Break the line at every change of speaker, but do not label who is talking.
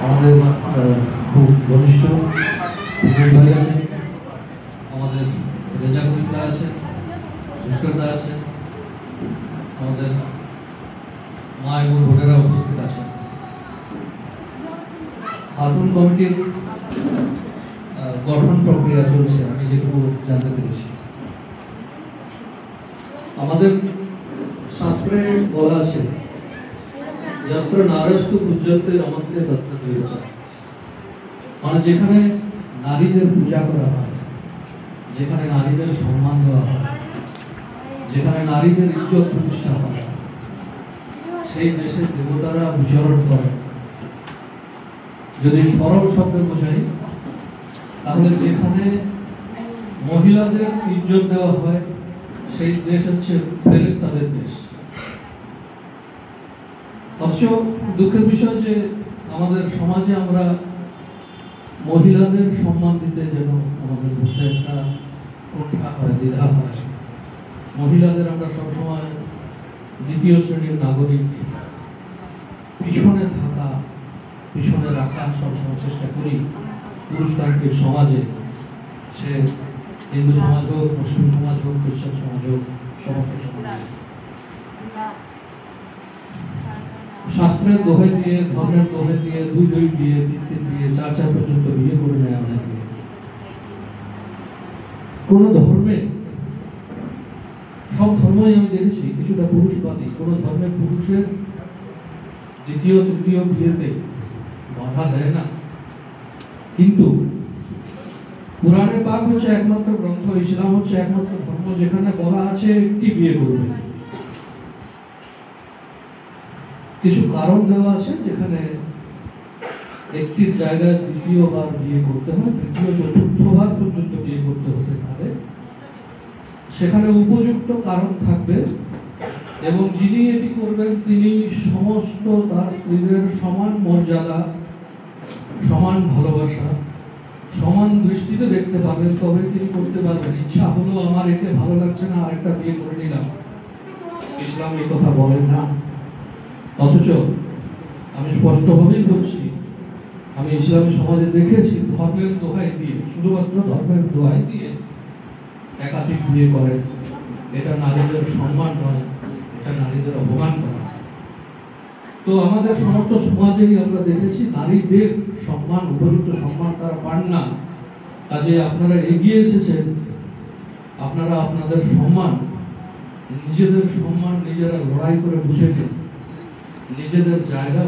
আমাদের খুব ঘনিষ্ঠ ভাই আছেন, আমাদের রেজাকুল দা আছেন, ভিক্টর দা আছেন, আমাদের মা এবং বোনেরা উপস্থিত আছেন। খাতুন কমিটির গঠন প্রক্রিয়া চলছে, আমি যেটুকু জানতে পেরেছি। আমাদের শাস্ত্রে বলা আছে, যত্র নারস্তু পূজ্যতে রমন্তে তত্র দেবতা, মানে যেখানে নারীদের পূজা করা হয়, যেখানে নারীদের সম্মান দেওয়া হয়, যেখানে নারীদের ইজ্জত প্রতিষ্ঠা হয়, সেই দেশে দেবতারা বিচরণ করে। যদি সরল শব্দে বোঝাই, তাহলে যেখানে মহিলাদের ইজ্জত দেওয়া হয়, সেই দেশ হচ্ছে ফেরেশতাদের দেশ। অথচ দুঃখের বিষয় যে আমাদের সমাজে আমরা মহিলাদের সম্মান দিতে যেন আমাদের মধ্যে একটা কুণ্ঠা হয়, দ্বিধা হয়। মহিলাদের আমরা সবসময় দ্বিতীয় শ্রেণীর নাগরিক, পিছনে থাকা, পিছনে রাখার সবসময় চেষ্টা করি। পুরুষতান্ত্রিক সমাজে, সে হিন্দু সমাজ হোক, মুসলিম সমাজ হোক, খ্রিস্টান সমাজ হোক, সমস্ত সমাজ। শাস্ত্রের দোহাই দিয়ে, ধর্মের দোহাই দিয়ে, দুই দিয়ে, তিন দিয়ে, চার পর্যন্ত বিয়ে করে নেয় অনেকে। কোন ধর্মে, সব ধর্মই আমি দেখেছি কিছুটা পুরুষবাদী। কোন ধর্মের পুরুষের দ্বিতীয় তৃতীয় বিয়েতে বাধা দেয় না। কিন্তু কুরআনে পাক হচ্ছে একমাত্র গ্রন্থ, ইসলাম হচ্ছে একমাত্র ধর্ম যেখানে বলা আছে একটি বিয়ে করবে। কিছু কারণ দেওয়া আছে যেখানে একটির জায়গায় দ্বিতীয়বার বিয়ে করতে হয়, তৃতীয় চতুর্থবার পর্যন্ত বিয়ে করতে হতে পারে। সেখানে উপযুক্ত কারণ থাকবে এবং যিনি এটি করবেন তিনি সমস্ত তার স্ত্রীদের সমান মর্যাদা, সমান ভালোবাসা, সমান দৃষ্টিতে দেখতে পাবেন, তবে তিনি করতে পারবেন। ইচ্ছা হলো আমার একে ভালো লাগছে না, আরেকটা বিয়ে করে নিলাম, ইসলাম এই কথা বলে না। অথচ আমি স্পষ্টভাবেই বলছি, আমি ইসলামী সমাজে দেখেছি ধর্মের দোহাই দিয়ে, শুধুমাত্র ধর্মের দোহাই দিয়ে একাধিক বিয়ে করে। এটা নারীদের সম্মান নয়, এটা নারীদের অপমান করা। তো আমাদের সমস্ত সমাজেই আমরা দেখেছি নারীদের সম্মান, উপযুক্ত সম্মান তারা পান না। কাজে আপনারা এগিয়ে এসেছেন, আপনারা আপনাদের সম্মান, নিজেদের সম্মান নিজেরা লড়াই করে বুঝে নিন, নিজেদের জায়গা